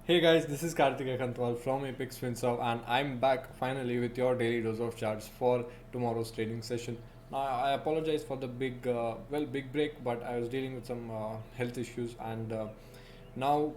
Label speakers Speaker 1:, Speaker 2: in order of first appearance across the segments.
Speaker 1: Hey guys, this is Karthik Kantwal from Apex FinServ and I'm back finally with your daily dose of charts for tomorrow's trading session. Now I apologize for the big break, but I was dealing with some health issues and now,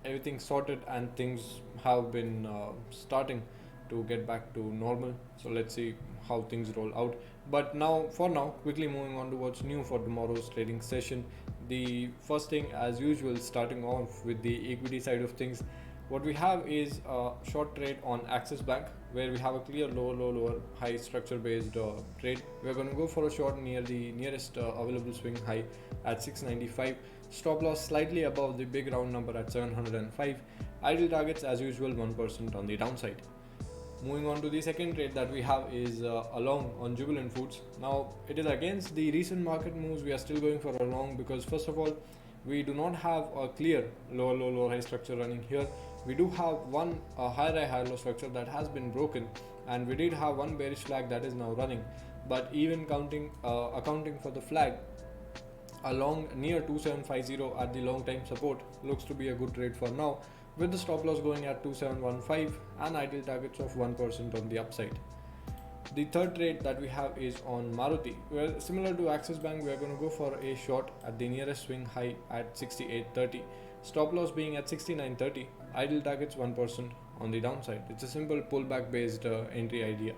Speaker 1: everything's sorted and things have been starting to get back to normal. So let's see how things roll out. But now, for now, quickly moving on to what's new for tomorrow's trading session. The first thing, as usual, starting off with the equity side of things, what we have is a short trade on Axis Bank where we have a clear lower high structure based trade. We're going to go for a short near the nearest available swing high at 695. Stop loss slightly above the big round number at 705. Ideal targets as usual 1% on the downside. Moving on to the second trade that we have is along on Jubilant Foods. Now it is against the recent market moves. We are still going for a long because first of all we do not have a clear lower high structure running here. We do have one high low structure that has been broken, and we did have one bearish flag that is now running. But even accounting for the flag, along near 2750 at the long time support looks to be a good trade for now, with the stop loss going at 2715 and ideal targets of 1% on the upside. The third trade that we have is on Maruti, where similar to Axis Bank, we are going to go for a short at the nearest swing high at 6830. Stop loss being at 6930, ideal targets 1% on the downside. It's a simple pullback based entry idea.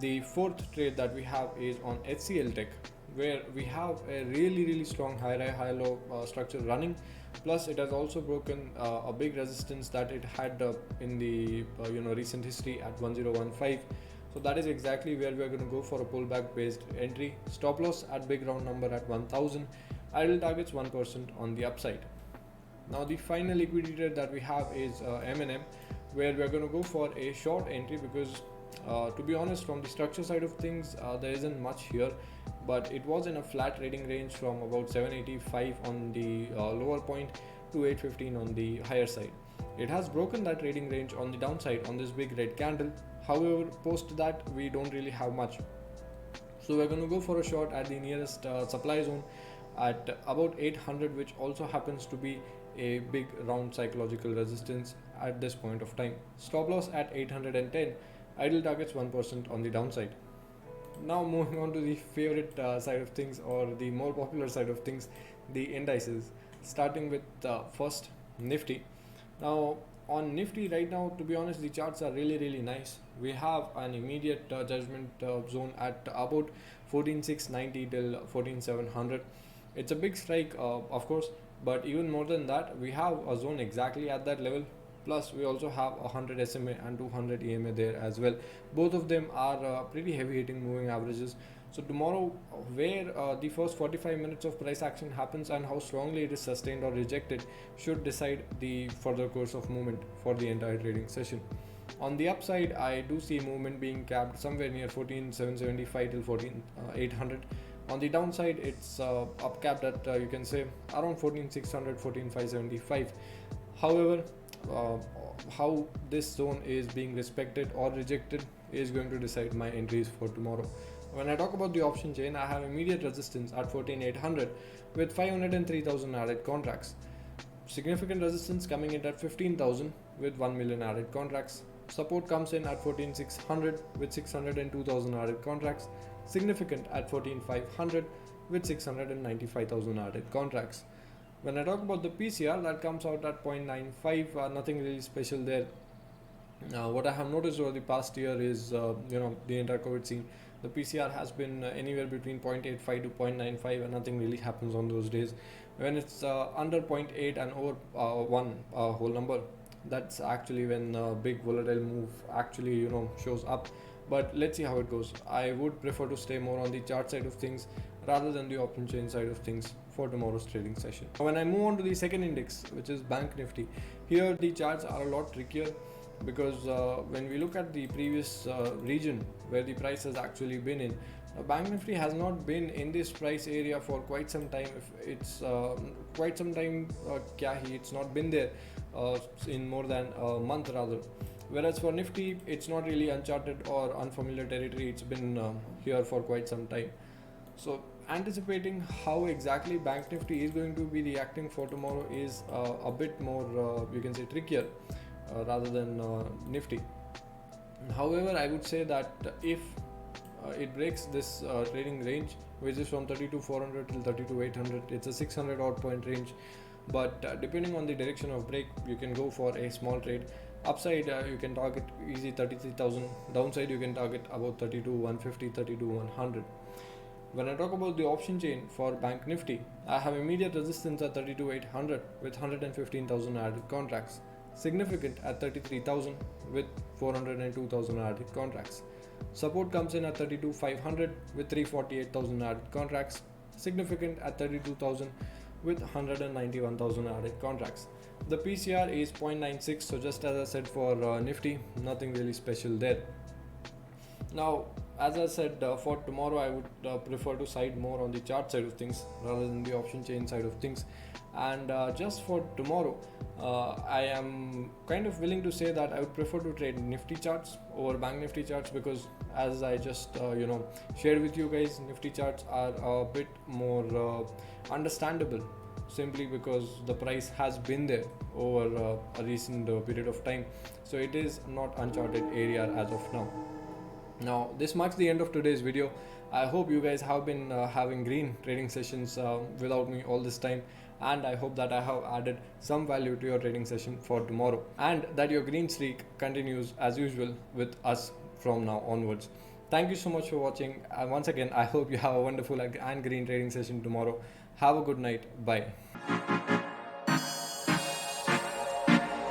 Speaker 1: The fourth trade that we have is on HCL Tech, where we have a really strong high low structure running. Plus, it has also broken a big resistance that it had in the recent history at 1015. So that is exactly where we are going to go for a pullback based entry. Stop loss at big round number at 1000. Idle targets 1% on the upside. Now the final equity trade that we have is M&M, where we are going to go for a short entry because to be honest, from the structure side of things, there isn't much here, but it was in a flat trading range from about 785 on the lower point to 815 on the higher side. It has broken that trading range on the downside on this big red candle. However, post that we don't really have much. So we're going to go for a short at the nearest supply zone at about 800, which also happens to be a big round psychological resistance at this point of time. Stop loss at 810, ideal targets 1% on the downside. Now moving on to the favorite side of things, or the more popular side of things, the indices, starting with first Nifty. Now on Nifty right now, to be honest, the charts are really nice. We have an immediate judgment zone at about 14690 till 14700. It's a big strike, of course, but even more than that, we have a zone exactly at that level. Plus, we also have 100 SMA and 200 EMA there as well. Both of them are pretty heavy hitting moving averages. So tomorrow, where the first 45 minutes of price action happens and how strongly it is sustained or rejected should decide the further course of movement for the entire trading session. On the upside, I do see movement being capped somewhere near 14775 till 14800. On the downside, it's up capped at you can say around 14600, 14575. However, how this zone is being respected or rejected is going to decide my entries for tomorrow. When I talk about the option chain, I have immediate resistance at 14800 with 503,000 added contracts. Significant resistance coming in at 15,000 with 1 million added contracts. Support comes in at 14600 with 602,000 added contracts. Significant at 14500 with 695,000 added contracts. When I talk about the PCR, that comes out at 0.95, nothing really special there. What I have noticed over the past year is, the entire COVID scene, the PCR has been anywhere between 0.85 to 0.95, and nothing really happens on those days. When it's under 0.8 and over one whole number, that's actually when big volatile move actually shows up. But let's see how it goes. I would prefer to stay more on the chart side of things rather than the option chain side of things for tomorrow's trading session. When I move on to the second index, which is BANKNIFTY, here the charts are a lot trickier because when we look at the previous region where the price has actually been in, BANKNIFTY has not been in this price area for quite some time. If it's quite some time, it's not been there in more than a month rather. Whereas for Nifty, it's not really uncharted or unfamiliar territory. It's been here for quite some time. So anticipating how exactly Bank Nifty is going to be reacting for tomorrow is a bit more, you can say, trickier rather than Nifty. However, I would say that if it breaks this trading range, which is from 32,400 till 32,800, it's a 600 odd point range. But depending on the direction of break, you can go for a small trade. Upside, you can target easy 33,000. Downside, you can target about 32,150, 32,100. When I talk about the option chain for Bank Nifty, I have immediate resistance at 32,800 with 115,000 added contracts. Significant at 33,000 with 402,000 added contracts. Support comes in at 32,500 with 348,000 added contracts. Significant at 32,000 with 191,000 added contracts. The PCR is 0.96, so just as I said for Nifty, nothing really special there. Now, as I said, for tomorrow I would prefer to side more on the chart side of things rather than the option chain side of things. And just for tomorrow, I am kind of willing to say that I would prefer to trade Nifty charts over Bank Nifty charts, because as I just shared with you guys, Nifty charts are a bit more understandable, simply because the price has been there over a recent period of time. So it is not uncharted area as of now. Now, this marks the end of today's video. I hope you guys have been having green trading sessions without me all this time, and I hope that I have added some value to your trading session for tomorrow, and that your green streak continues as usual with us from now onwards. Thank you so much for watching, and once again I hope you have a wonderful and green trading session tomorrow. Have a good night. Bye.